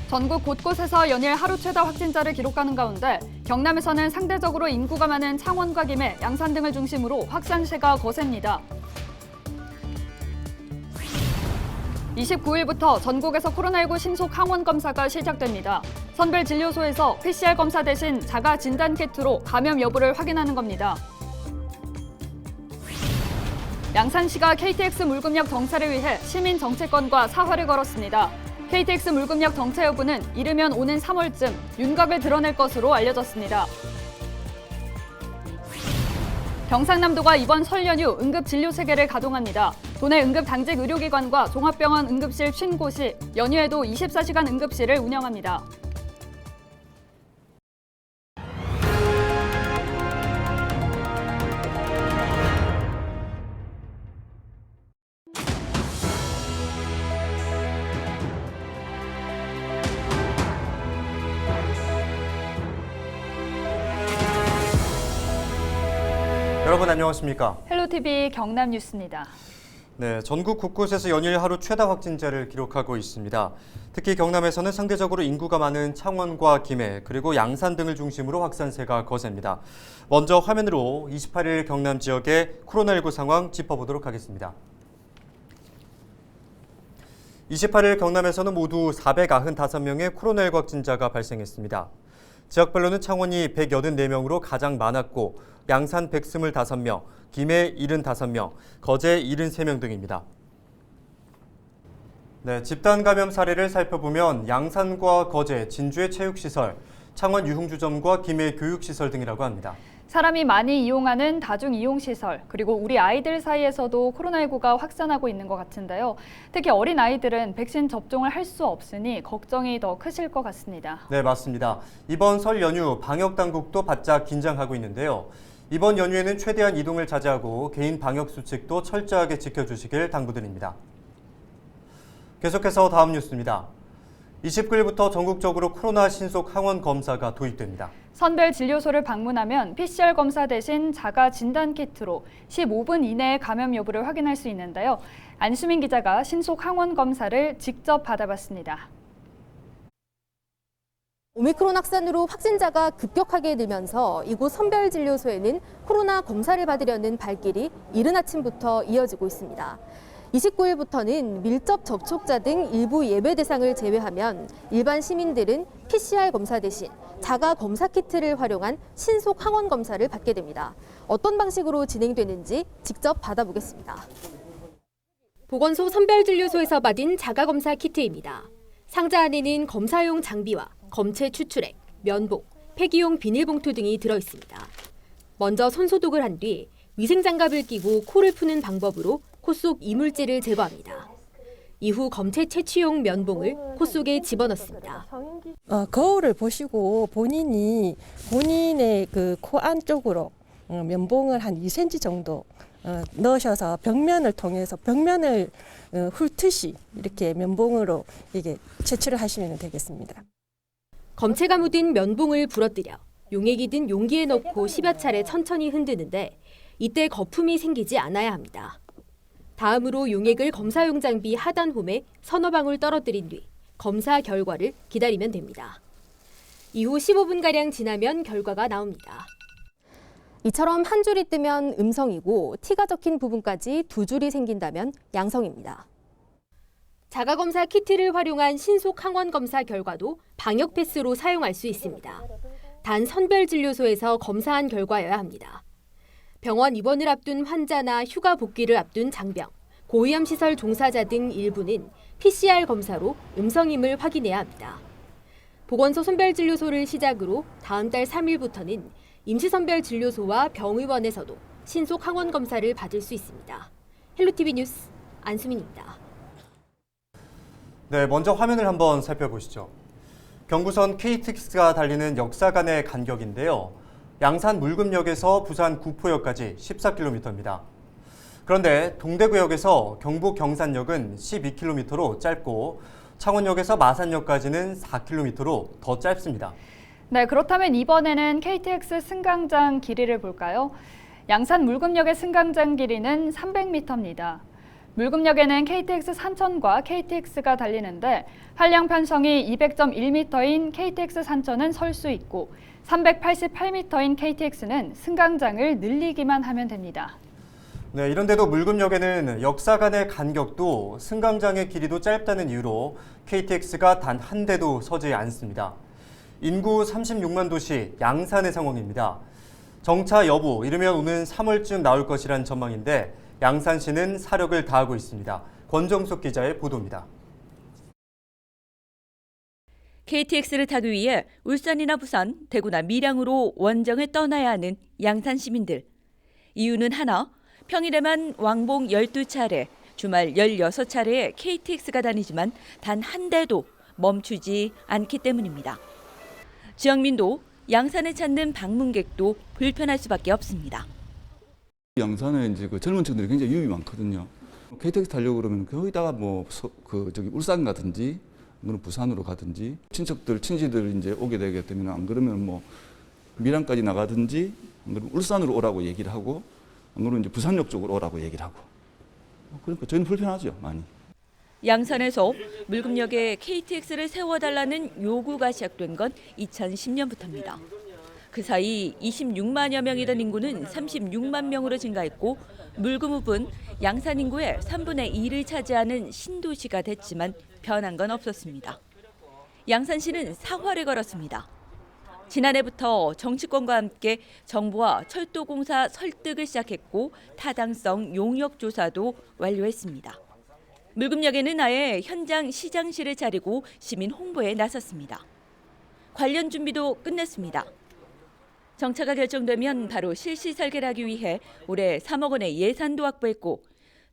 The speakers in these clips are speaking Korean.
전국 곳곳에서 연일 하루 최다 확진자를 기록하는 가운데 경남에서는 상대적으로 인구가 많은 창원과 김해, 양산 등을 중심으로 확산세가 거셉니다. 29일부터 전국에서 코로나19 신속 항원 검사가 시작됩니다. 선별진료소에서 PCR 검사 대신 자가 진단 키트로 감염 여부를 확인하는 겁니다. 양산시가 KTX 물금역 정차를 위해 시민 정체권과 사활을 걸었습니다. KTX 물금역 정차 여부는 이르면 오는 3월쯤 윤곽을 드러낼 것으로 알려졌습니다. 경상남도가 이번 설 연휴 응급진료체계를 가동합니다. 도내 응급당직 의료기관과 종합병원 응급실 50곳이 연휴에도 24시간 응급실을 운영합니다. 여러분 안녕하십니까? 헬로티비 경남 뉴스입니다. 네, 전국 곳곳에서 연일 하루 최다 확진자를 기록하고 있습니다. 특히 경남에서는 상대적으로 인구가 많은 창원과 김해 그리고 양산 등을 중심으로 확산세가 거셉니다. 먼저 화면으로 28일 경남 지역의 코로나19 상황 짚어보도록 하겠습니다. 28일 경남에서는 모두 495명의 코로나19 확진자가 발생했습니다. 지역별로는 창원이 184명으로 가장 많았고 양산 125명, 김해 75명, 거제 73명 등입니다. 네, 집단 감염 사례를 살펴보면 양산과 거제, 진주의 체육시설, 창원 유흥주점과 김해 교육시설 등이라고 합니다. 사람이 많이 이용하는 다중이용시설, 그리고 우리 아이들 사이에서도 코로나19가 확산하고 있는 것 같은데요. 특히 어린 아이들은 백신 접종을 할 수 없으니 걱정이 더 크실 것 같습니다. 네, 맞습니다. 이번 설 연휴 방역당국도 바짝 긴장하고 있는데요. 이번 연휴에는 최대한 이동을 자제하고 개인 방역 수칙도 철저하게 지켜주시길 당부드립니다. 계속해서 다음 뉴스입니다. 29일부터 전국적으로 코로나 신속 항원 검사가 도입됩니다. 선별진료소를 방문하면 PCR 검사 대신 자가 진단 키트로 15분 이내에 감염 여부를 확인할 수 있는데요. 안수민 기자가 신속 항원 검사를 직접 받아봤습니다. 오미크론 확산으로 확진자가 급격하게 늘면서 이곳 선별진료소에는 코로나 검사를 받으려는 발길이 이른 아침부터 이어지고 있습니다. 29일부터는 밀접 접촉자 등 일부 예외 대상을 제외하면 일반 시민들은 PCR 검사 대신 자가 검사 키트를 활용한 신속 항원 검사를 받게 됩니다. 어떤 방식으로 진행되는지 직접 받아보겠습니다. 보건소 선별진료소에서 받은 자가 검사 키트입니다. 상자 안에는 검사용 장비와 검체 추출액, 면봉, 폐기용 비닐봉투 등이 들어있습니다. 먼저 손 소독을 한 뒤 위생장갑을 끼고 코를 푸는 방법으로 코 속 이물질을 제거합니다. 이후 검체 채취용 면봉을 코 속에 집어넣습니다. 거울을 보시고 본인의 그 코 안쪽으로 면봉을 한 2cm 정도 넣으셔서 벽면을 통해서 벽면을 훑듯이 이렇게 면봉으로 이게 채취를 하시면 되겠습니다. 검체가 묻은 면봉을 부러뜨려 용액이 든 용기에 넣고 10여 차례 천천히 흔드는데 이때 거품이 생기지 않아야 합니다. 다음으로 용액을 검사용 장비 하단 홈에 서너 방울 떨어뜨린 뒤 검사 결과를 기다리면 됩니다. 이후 15분가량 지나면 결과가 나옵니다. 이처럼 한 줄이 뜨면 음성이고 T가 적힌 부분까지 두 줄이 생긴다면 양성입니다. 자가검사 키트를 활용한 신속 항원 검사 결과도 방역 패스로 사용할 수 있습니다. 단 선별진료소에서 검사한 결과여야 합니다. 병원 입원을 앞둔 환자나 휴가 복귀를 앞둔 장병, 고위험 시설 종사자 등 일부는 PCR 검사로 음성임을 확인해야 합니다. 보건소 선별진료소를 시작으로 다음 달 3일부터는 임시선별진료소와 병의원에서도 신속 항원 검사를 받을 수 있습니다. 헬로티비 뉴스 안수민입니다. 네, 먼저 화면을 한번 살펴보시죠. 경부선 KTX가 달리는 역사 간의 간격인데요. 양산 물금역에서 부산 구포역까지 14km입니다. 그런데 동대구역에서 경북 경산역은 12km로 짧고 창원역에서 마산역까지는 4km로 더 짧습니다. 네, 그렇다면 이번에는 KTX 승강장 길이를 볼까요? 양산 물금역의 승강장 길이는 300m입니다. 물금역에는 KTX 산천과 KTX가 달리는데 한량 편성이 200.1m인 KTX 산천은 설 수 있고 388m인 KTX는 승강장을 늘리기만 하면 됩니다. 네, 이런데도 물금역에는 역사 간의 간격도 승강장의 길이도 짧다는 이유로 KTX가 단 한 대도 서지 않습니다. 인구 36만 도시 양산의 상황입니다. 정차 여부, 이르면 오는 3월쯤 나올 것이란 전망인데 양산시는 사력을 다하고 있습니다. 권정숙 기자의 보도입니다. KTX를 타기 위해 울산이나 부산, 대구나 밀양으로 원정을 떠나야 하는 양산 시민들. 이유는 하나, 평일에만 왕복 12차례, 주말 16차례의 KTX가 다니지만 단 한 대도 멈추지 않기 때문입니다. 지역민도 양산을 찾는 방문객도 불편할 수밖에 없습니다. 양산에 이제 그 젊은 층들이 굉장히 유입이 많거든요. KTX 타려고 그러면 거기다가 울산 가든지 부산으로 가든지 친지들 이제 오게 되기 때문에 안 그러면 밀양까지 나가든지 안 그러면 울산으로 오라고 얘기를 하고 안 그러면 이제 부산역 쪽으로 오라고 얘기를 하고 그러니까 저희는 불편하죠, 많이. 양산에서 물금역에 KTX를 세워달라는 요구가 시작된 건 2010년부터입니다. 그 사이 26만여 명이던 인구는 36만 명으로 증가했고 물금읍은 양산 인구의 3분의 1을 차지하는 신도시가 됐지만 변한 건 없었습니다. 양산시는 사활을 걸었습니다. 지난해부터 정치권과 함께 정부와 철도공사 설득을 시작했고 타당성 용역 조사도 완료했습니다. 물금역에는 아예 현장 시장실을 차리고 시민 홍보에 나섰습니다. 관련 준비도 끝냈습니다. 정차가 결정되면 바로 실시 설계를 하기 위해 올해 3억 원의 예산도 확보했고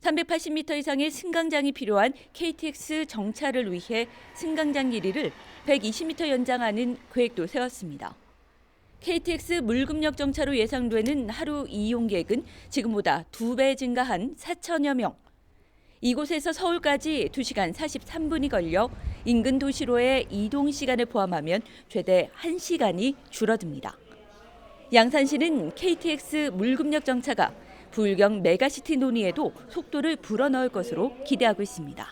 380m 이상의 승강장이 필요한 KTX 정차를 위해 승강장 길이를 120m 연장하는 계획도 세웠습니다. KTX 물금역 정차로 예상되는 하루 이용객은 지금보다 2배 증가한 4천여 명. 이곳에서 서울까지 2시간 43분이 걸려 인근 도시로의 이동 시간을 포함하면 최대 1시간이 줄어듭니다. 양산시는 KTX 물금역 정차가 부울경 메가시티 논의에도 속도를 불어넣을 것으로 기대하고 있습니다.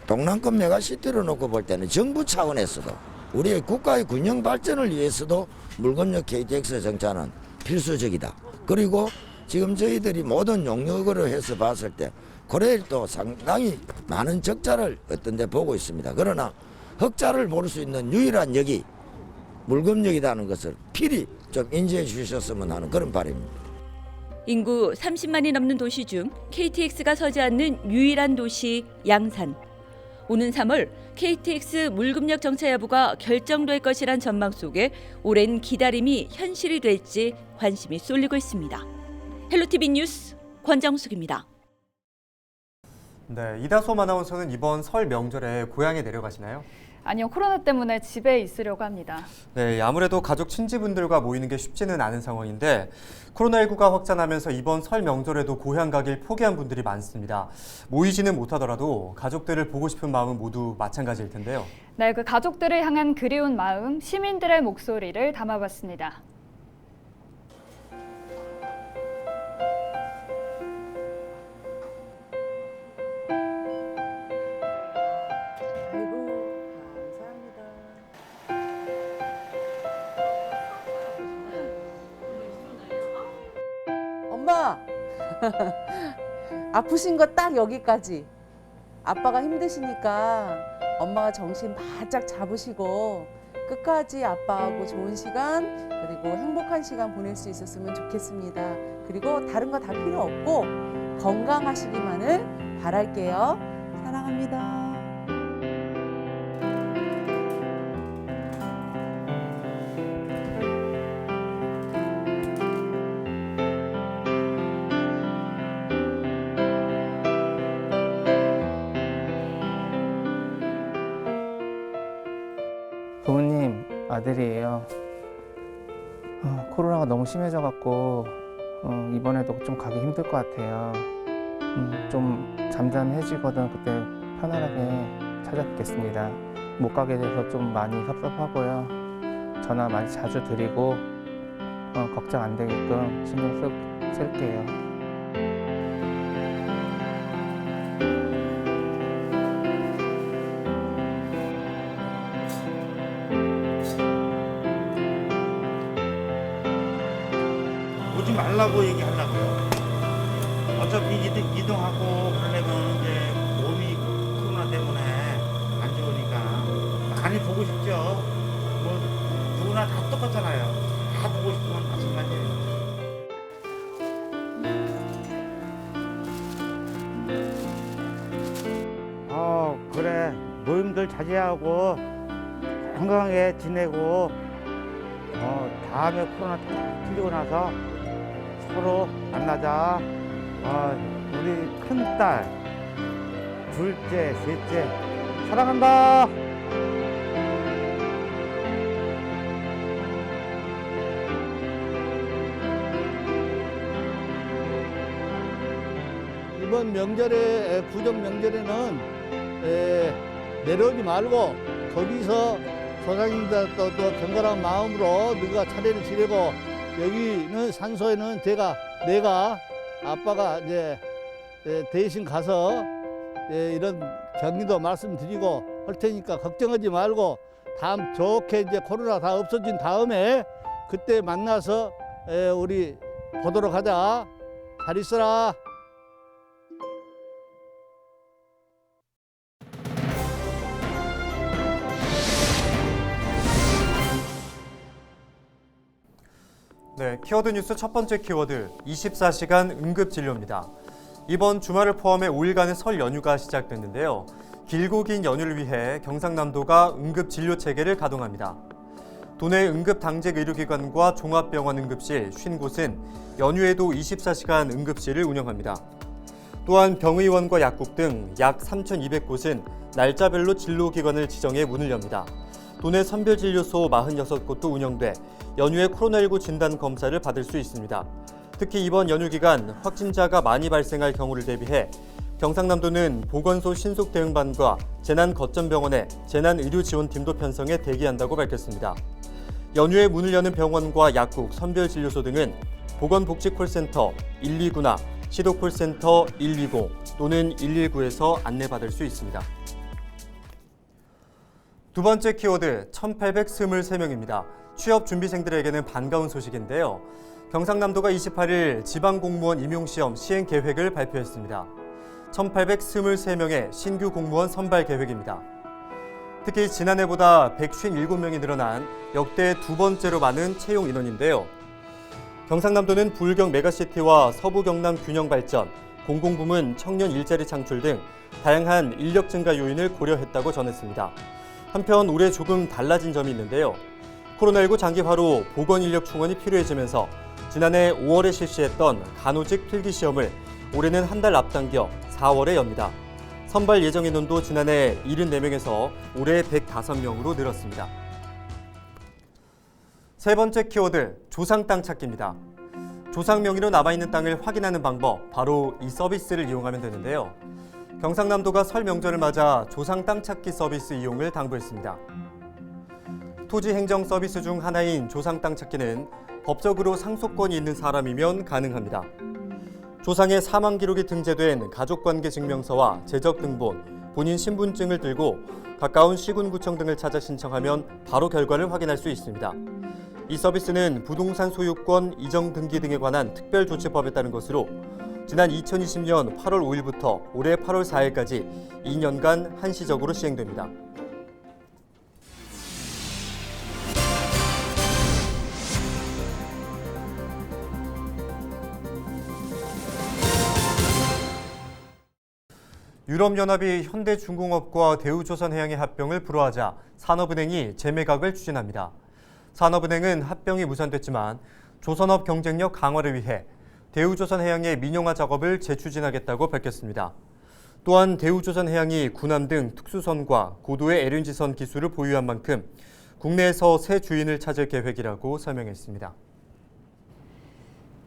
동남권 메가시티로 놓고 볼 때는 정부 차원에서도 우리의 국가의 균형 발전을 위해서도 물금역 KTX 정차는 필수적이다. 그리고 지금 저희들이 모든 용역으로 해서 봤을 때 고려일도 상당히 많은 적자를 어떤 데 보고 있습니다. 그러나 흑자를 볼 수 있는 유일한 역이 물금역이라는 것을 필히 좀 인지해 주셨으면 하는 그런 바람입니다. 인구 30만이 넘는 도시 중 KTX가 서지 않는 유일한 도시 양산. 오는 3월 KTX 물금역 정차 여부가 결정될 것이란 전망 속에 오랜 기다림이 현실이 될지 관심이 쏠리고 있습니다. 헬로티비 뉴스 권정숙입니다. 네, 이다솜 아나운서는 이번 설 명절에 고향에 내려가시나요? 아니요, 코로나 때문에 집에 있으려고 합니다. 네, 아무래도 가족 친지분들과 모이는 게 쉽지는 않은 상황인데 코로나19가 확산하면서 이번 설 명절에도 고향 가길 포기한 분들이 많습니다. 모이지는 못하더라도 가족들을 보고 싶은 마음은 모두 마찬가지일 텐데요. 네, 그 가족들을 향한 그리운 마음, 시민들의 목소리를 담아봤습니다. 엄마 아프신 거 딱 여기까지. 아빠가 힘드시니까 엄마가 정신 바짝 잡으시고 끝까지 아빠하고 좋은 시간 그리고 행복한 시간 보낼 수 있었으면 좋겠습니다. 그리고 다른 거 다 필요 없고 건강하시기만을 바랄게요. 사랑합니다. 부모님 아들이에요. 코로나가 너무 심해져갖고 이번에도 좀 가기 힘들 것 같아요. 좀 잠잠해지거든 그때 편안하게 찾아뵙겠습니다. 못 가게 돼서 좀 많이 섭섭하고요. 전화 많이 자주 드리고 걱정 안 되게끔 신경 쓸게요. 가려고 얘기하려고요. 어차피 이동하고 그러려면 이제 몸이 코로나 때문에 안 좋으니까 많이 보고 싶죠. 뭐 누구나 다 똑같잖아요. 다 보고 싶으면 마찬가지예요. 그래 모임들 자제하고 건강하게 지내고 다음에 코로나 풀리고 나서 서로 만나자. 우리 큰딸, 둘째, 셋째 사랑한다. 이번 명절에 구정 명절에는 내려오지 말고 거기서 조상님들 또 경건한 마음으로 너가 차례를 지내고 여기는 산소에는 내가 아빠가 이제 대신 가서 이런 격리도 말씀드리고 할 테니까 걱정하지 말고 다음 좋게 이제 코로나 다 없어진 다음에 그때 만나서 우리 보도록 하자. 잘 있어라. 네, 키워드 뉴스 첫 번째 키워드 24시간 응급진료입니다. 이번 주말을 포함해 5일간의 설 연휴가 시작됐는데요. 길고 긴 연휴를 위해 경상남도가 응급진료체계를 가동합니다. 도내 응급당직의료기관과 종합병원 응급실 50곳은 연휴에도 24시간 응급실을 운영합니다. 또한 병의원과 약국 등 약 3,200곳은 날짜별로 진료기관을 지정해 문을 엽니다. 도내 선별진료소 46곳도 운영돼 연휴에 코로나19 진단 검사를 받을 수 있습니다. 특히 이번 연휴 기간 확진자가 많이 발생할 경우를 대비해 경상남도는 보건소 신속대응반과 재난거점병원의 재난의료지원팀도 편성해 대기한다고 밝혔습니다. 연휴에 문을 여는 병원과 약국, 선별진료소 등은 보건복지콜센터 129나 시도콜센터 120 또는 119에서 안내받을 수 있습니다. 두 번째 키워드 1,823명입니다. 취업준비생들에게는 반가운 소식인데요. 경상남도가 28일 지방공무원 임용시험 시행 계획을 발표했습니다. 1,823명의 신규 공무원 선발 계획입니다. 특히 지난해보다 157명이 늘어난 역대 두 번째로 많은 채용 인원인데요. 경상남도는 부울경 메가시티와 서부 경남 균형 발전, 공공부문 청년 일자리 창출 등 다양한 인력 증가 요인을 고려했다고 전했습니다. 한편 올해 조금 달라진 점이 있는데요. 코로나19 장기화로 보건인력 충원이 필요해지면서 지난해 5월에 실시했던 간호직 필기시험을 올해는 한 달 앞당겨 4월에 엽니다. 선발 예정 인원도 지난해 74명에서 올해 105명으로 늘었습니다. 세 번째 키워드, 조상 땅 찾기입니다. 조상 명의로 남아있는 땅을 확인하는 방법, 바로 이 서비스를 이용하면 되는데요. 경상남도가 설 명절을 맞아 조상 땅 찾기 서비스 이용을 당부했습니다. 토지 행정 서비스 중 하나인 조상 땅 찾기는 법적으로 상속권이 있는 사람이면 가능합니다. 조상의 사망 기록이 등재된 가족관계 증명서와 재적등본, 본인 신분증을 들고 가까운 시군구청 등을 찾아 신청하면 바로 결과를 확인할 수 있습니다. 이 서비스는 부동산 소유권 이정 등기 등에 관한 특별조치법에 따른 것으로 지난 2020년 8월 5일부터 올해 8월 4일까지 2년간 한시적으로 시행됩니다. 유럽연합이 현대중공업과 대우조선해양의 합병을 불허하자 산업은행이 재매각을 추진합니다. 산업은행은 합병이 무산됐지만 조선업 경쟁력 강화를 위해 대우조선해양의 민영화 작업을 재추진하겠다고 밝혔습니다. 또한 대우조선해양이 군함 등 특수선과 고도의 LNG선 기술을 보유한 만큼 국내에서 새 주인을 찾을 계획이라고 설명했습니다.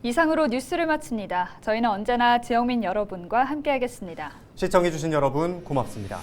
이상으로 뉴스를 마칩니다. 저희는 언제나 지역민 여러분과 함께하겠습니다. 시청해주신 여러분 고맙습니다.